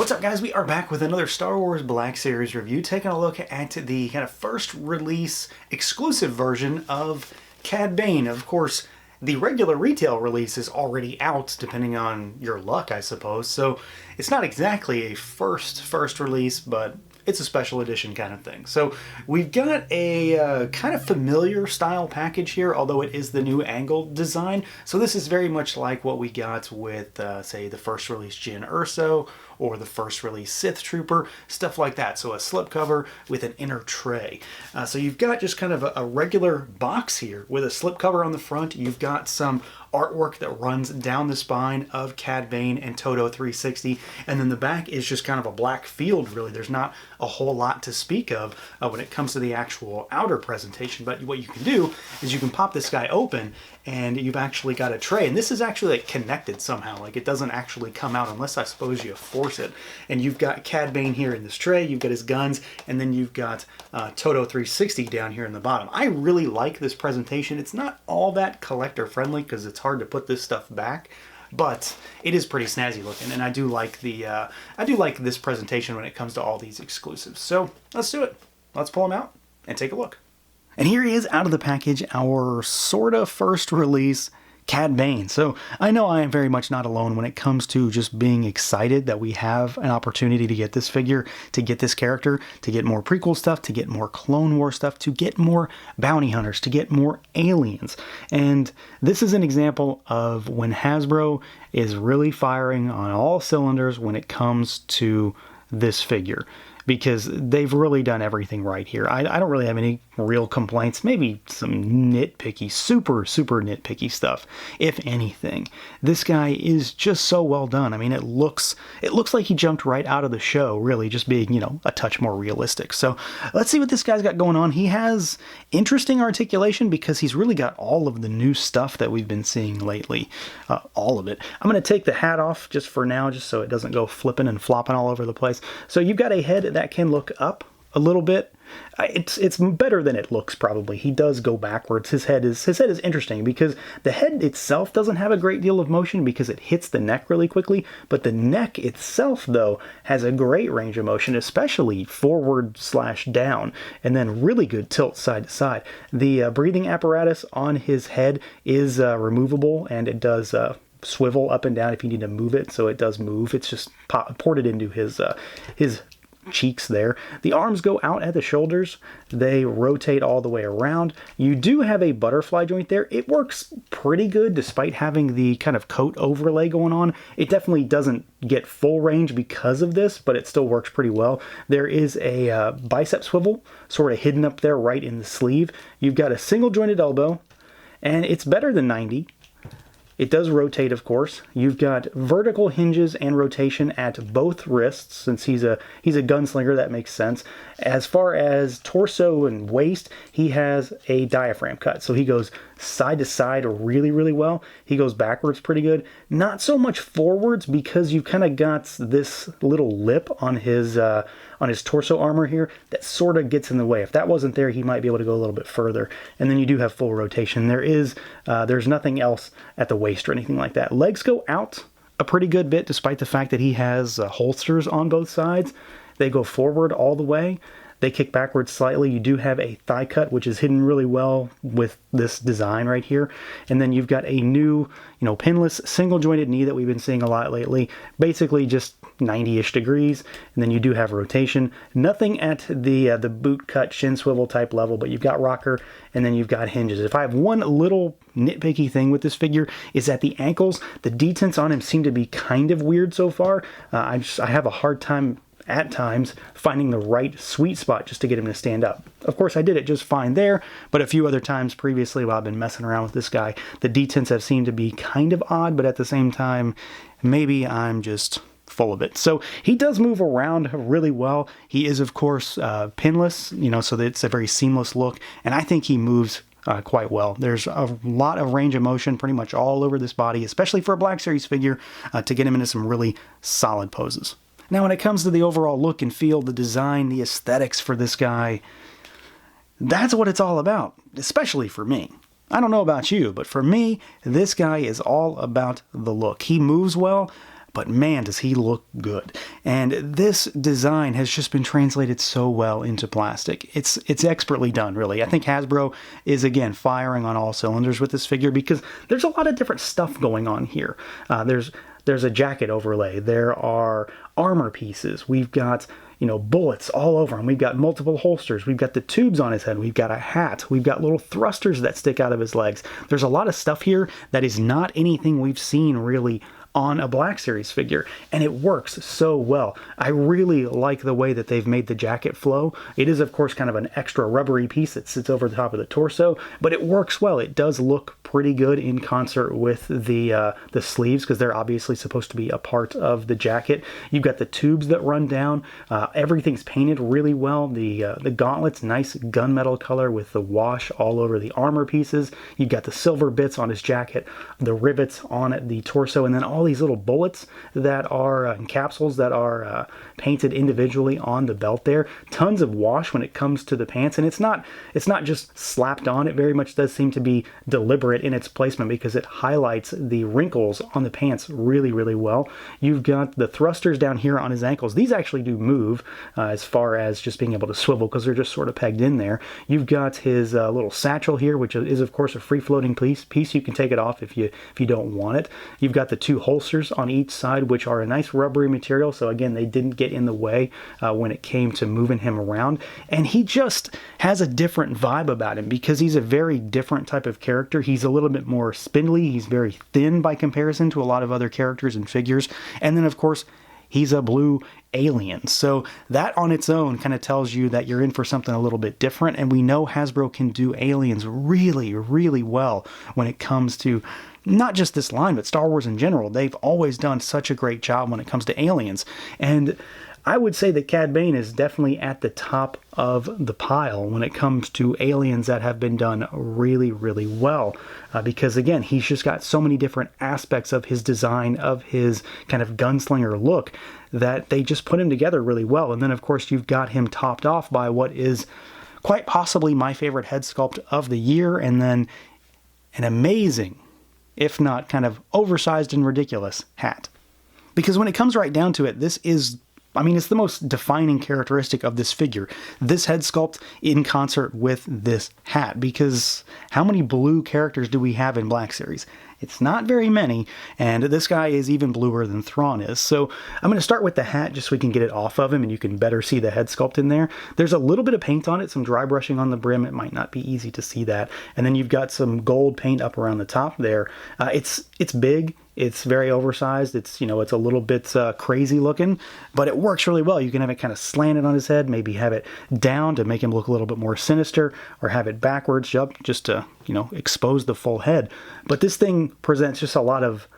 What's up, guys? We are back with another Star Wars Black Series review, taking a look at the kind of first release exclusive version of CAD BANE. Of course, the regular retail release is already out, depending on your luck, I suppose, so it's not exactly a first release, but it's a special edition kind of thing. So we've got a kind of familiar style package here, although it is the new angle design. So this is very much like what we got with, say, the first release Jyn Erso, or the first release Sith Trooper, stuff like that. So a slipcover with an inner tray. So you've got just kind of a regular box here with a slipcover on the front. You've got some artwork that runs down the spine of CAD BANE and TODO 360, and then the back is just kind of a black field, really. There's not a whole lot to speak of when it comes to the actual outer presentation, but what you can do is you can pop this guy open and you've actually got a tray, and this is actually like connected somehow, like it doesn't actually come out unless I suppose you force it. And you've got CAD BANE here in this tray, you've got his guns, and then you've got TODO 360 down here in the bottom. I really like this presentation. It's not all that collector friendly because it's hard to put this stuff back, but it is pretty snazzy looking, and I do like this presentation when it comes to all these exclusives. So let's do it. Let's pull them out and take a look. And here he is out of the package, our sorta first release CAD BANE. So I know I am very much not alone when it comes to just being excited that we have an opportunity to get this figure, to get this character, to get more prequel stuff, to get more Clone War stuff, to get more bounty hunters, to get more aliens. And this is an example of when Hasbro is really firing on all cylinders when it comes to this figure, because they've really done everything right here. I don't really have any real complaints, maybe some nitpicky, super nitpicky stuff, if anything. This guy is just so well done. I mean, it looks like he jumped right out of the show, really, just being, you know, a touch more realistic. So let's see what this guy's got going on. He has interesting articulation because he's really got all of the new stuff that we've been seeing lately, all of it. I'm going to take the hat off just for now, just so it doesn't go flipping and flopping all over the place. So you've got a head that can look up a little bit. It's better than it looks, probably. He does go backwards. His head is interesting because the head itself doesn't have a great deal of motion because it hits the neck really quickly, but the neck itself, though, has a great range of motion, especially forward/down, and then really good tilt side to side. The breathing apparatus on his head is removable, and it does swivel up and down if you need to move it, so it does move. It's just ported into his cheeks there. The arms go out at the shoulders. They rotate all the way around. You do have a butterfly joint there. It works pretty good despite having the kind of coat overlay going on. It definitely doesn't get full range because of this, but it still works pretty well. There is a bicep swivel sort of hidden up there right in the sleeve. You've got a single jointed elbow, and it's better than 90. It does rotate, of course. You've got vertical hinges and rotation at both wrists. Since he's a gunslinger, that makes sense. As far as torso and waist, he has a diaphragm cut. So he goes side to side really well. He goes backwards pretty good. Not so much forwards because you've kind of got this little lip on his torso armor here that sort of gets in the way. If that wasn't there, he might be able to go a little bit further. And then you do have full rotation. There's nothing else at the waist or anything like that. Legs go out a pretty good bit despite the fact that he has holsters on both sides. They go forward all the way. They kick backwards slightly. You do have a thigh cut, which is hidden really well with this design right here. And then you've got a new, pinless single jointed knee that we've been seeing a lot lately. Basically just 90-ish degrees. And then you do have rotation. Nothing at the boot cut shin swivel type level, but you've got rocker and then you've got hinges. If I have one little nitpicky thing with this figure, is at the ankles. The detents on him seem to be kind of weird so far. I have a hard time at times finding the right sweet spot just to get him to stand up. Of course, I did it just fine there, but a few other times previously while I've been messing around with this guy, the detents have seemed to be kind of odd, but at the same time, maybe I'm just full of it. So he does move around really well. He is, of course, pinless, so that it's a very seamless look, and I think he moves quite well. There's a lot of range of motion pretty much all over this body, especially for a Black Series figure, to get him into some really solid poses. Now, when it comes to the overall look and feel, the design, the aesthetics for this guy, that's what it's all about, especially for me. I don't know about you, but for me, this guy is all about the look. He moves well, but man, does he look good. And this design has just been translated so well into plastic. It's expertly done, really. I think Hasbro is, again, firing on all cylinders with this figure because there's a lot of different stuff going on here. There's a jacket overlay. There are armor pieces. We've got, bullets all over him. We've got multiple holsters. We've got the tubes on his head. We've got a hat. We've got little thrusters that stick out of his legs. There's a lot of stuff here that is not anything we've seen really on a Black Series figure, and it works so well. I really like the way that they've made the jacket flow. It is, of course, kind of an extra rubbery piece that sits over the top of the torso, but it works well. It does look pretty good in concert with the sleeves, because they're obviously supposed to be a part of the jacket. You've got the tubes that run down. Everything's painted really well. The gauntlets, nice gunmetal color with the wash all over the armor pieces. You've got the silver bits on his jacket, the rivets on the torso, and then all these little bullets that are capsules that are painted individually on the belt there. Tons of wash when it comes to the pants, and it's not just slapped on. It very much does seem to be deliberate in its placement because it highlights the wrinkles on the pants really, really well. You've got the thrusters down here on his ankles. These actually do move as far as just being able to swivel because they're just sort of pegged in there. You've got his little satchel here, which is of course a free-floating piece. You can take it off if you don't want it. You've got the two holsters on each side, which are a nice rubbery material, so again, they didn't get in the way when it came to moving him around. And he just has a different vibe about him because he's a very different type of character. He's a little bit more spindly. He's very thin by comparison to a lot of other characters and figures. And then, of course, he's a blue alien. So that on its own kind of tells you that you're in for something a little bit different. And we know Hasbro can do aliens really, really well when it comes to not just this line, but Star Wars in general. They've always done such a great job when it comes to aliens. And I would say that CAD BANE is definitely at the top of the pile when it comes to aliens that have been done really, really well. Because again, he's just got so many different aspects of his design, of his kind of gunslinger look, that they just put him together really well. And then of course you've got him topped off by what is quite possibly my favorite head sculpt of the year, and then an amazing, if not kind of oversized and ridiculous, hat. Because when it comes right down to it, this is, it's the most defining characteristic of this figure. This head sculpt in concert with this hat. Because how many blue characters do we have in Black Series? It's not very many, and this guy is even bluer than Thrawn is. So I'm going to start with the hat just so we can get it off of him and you can better see the head sculpt in there. There's a little bit of paint on it, some dry brushing on the brim. It might not be easy to see that. And then you've got some gold paint up around the top there. It's big. It's very oversized. It's, it's a little bit crazy looking, but it works really well. You can have it kind of slanted on his head, maybe have it down to make him look a little bit more sinister, or have it backwards up just to, expose the full head. But this thing presents just a lot of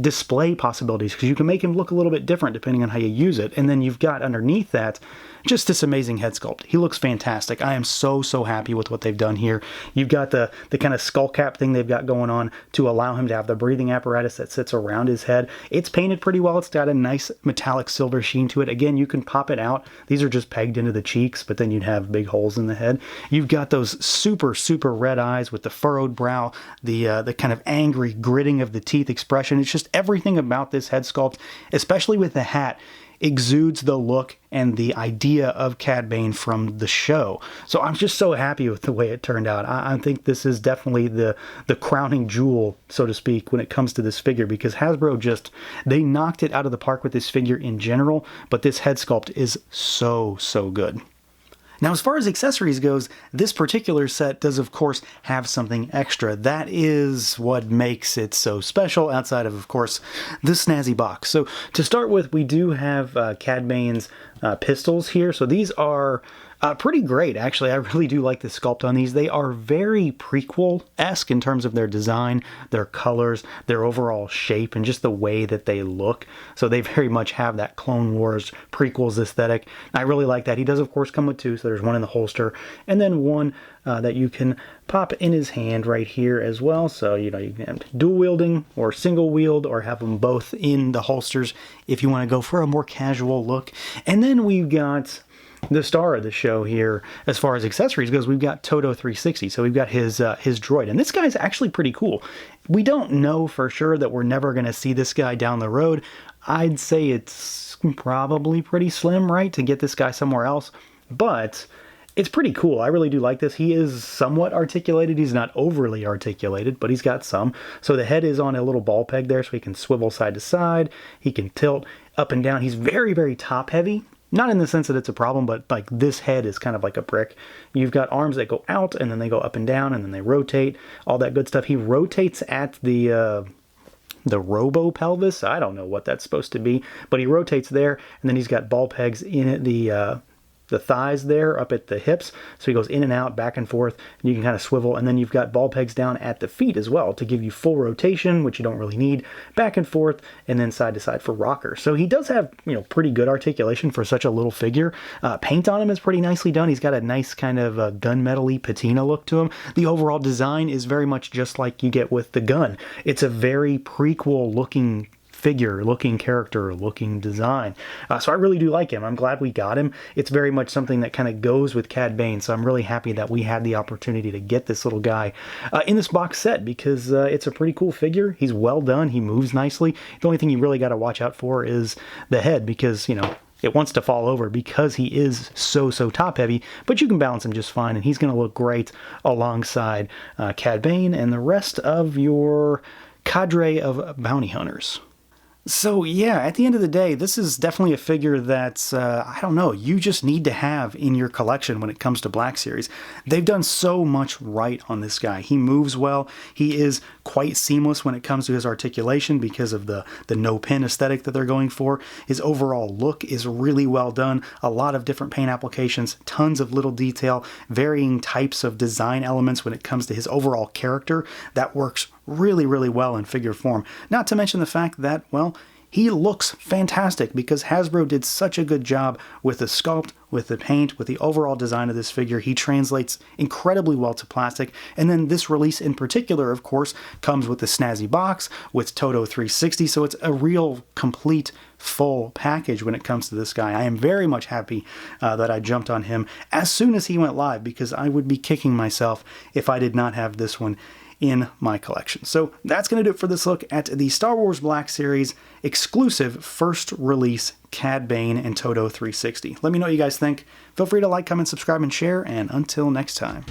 display possibilities because you can make him look a little bit different depending on how you use it. And then you've got underneath that just this amazing head sculpt. He looks fantastic. I am so happy with what they've done here. You've got the kind of skull cap thing they've got going on to allow him to have the breathing apparatus that sits around his head. It's painted pretty well. It's got a nice metallic silver sheen to it. Again, you can pop it out. These are just pegged into the cheeks, but then you'd have big holes in the head. You've got those super red eyes with the furrowed brow, the kind of angry gritting of the teeth expression. It's just everything about this head sculpt, especially with the hat, exudes the look and the idea of CAD BANE from the show. So I'm just so happy with the way it turned out. I think this is definitely the crowning jewel, so to speak, when it comes to this figure, because Hasbro they knocked it out of the park with this figure in general, but this head sculpt is so good. Now, as far as accessories goes, this particular set does, of course, have something extra. That is what makes it so special, outside of course, the snazzy box. So, to start with, we do have CAD BANE's pistols here. So these are pretty great, actually. I really do like the sculpt on these. They are very prequel-esque in terms of their design, their colors, their overall shape, and just the way that they look. So they very much have that Clone Wars prequels aesthetic. I really like that. He does, of course, come with two, so there's one in the holster, and then one that you can pop in his hand right here as well. So, you can have dual wielding or single wield, or have them both in the holsters if you want to go for a more casual look. And then we've got the star of the show here, as far as accessories goes, we've got TODO 360. So we've got his droid, and this guy's actually pretty cool. We don't know for sure that we're never going to see this guy down the road. I'd say it's probably pretty slim, right, to get this guy somewhere else, but it's pretty cool. I really do like this. He is somewhat articulated. He's not overly articulated, but he's got some. So the head is on a little ball peg there, so he can swivel side to side. He can tilt up and down. He's very, very top heavy. Not in the sense that it's a problem, but like this head is kind of like a brick. You've got arms that go out and then they go up and down and then they rotate, all that good stuff. He rotates at the robo pelvis. I don't know what that's supposed to be, but he rotates there, and then he's got ball pegs in the thighs there up at the hips, so he goes in and out, back and forth, and you can kind of swivel, and then you've got ball pegs down at the feet as well to give you full rotation, which you don't really need, back and forth, and then side to side for rocker. So he does have, you know, pretty good articulation for such a little figure. Paint on him is pretty nicely done. He's got a nice kind of gunmetal-y patina look to him. The overall design is very much just like you get with the gun. It's a very prequel looking figure, looking character, looking design. So I really do like him. I'm glad we got him. It's very much something that kind of goes with CAD Bane, so I'm really happy that we had the opportunity to get this little guy in this box set, because it's a pretty cool figure. He's well done. He moves nicely. The only thing you really got to watch out for is the head, because, you know, it wants to fall over because he is so top heavy, but you can balance him just fine, and he's going to look great alongside CAD Bane and the rest of your cadre of bounty hunters. So yeah, at the end of the day, this is definitely a figure that's, I don't know, you just need to have in your collection when it comes to Black Series. They've done so much right on this guy. He moves well. He is quite seamless when it comes to his articulation because of the no-pin aesthetic that they're going for. His overall look is really well done. A lot of different paint applications, tons of little detail, varying types of design elements when it comes to his overall character. That works really well in figure form. Not to mention the fact that, well, he looks fantastic because Hasbro did such a good job with the sculpt, with the paint, with the overall design of this figure. He translates incredibly well to plastic. And then this release in particular, of course, comes with the snazzy box with TODO 360. So it's a real complete full package when it comes to this guy. I am very much happy that I jumped on him as soon as he went live, because I would be kicking myself if I did not have this one in my collection. So that's going to do it for this look at the Star Wars Black Series exclusive first release CAD Bane and TODO 360. Let me know what you guys think. Feel free to like, comment, subscribe, and share, and until next time.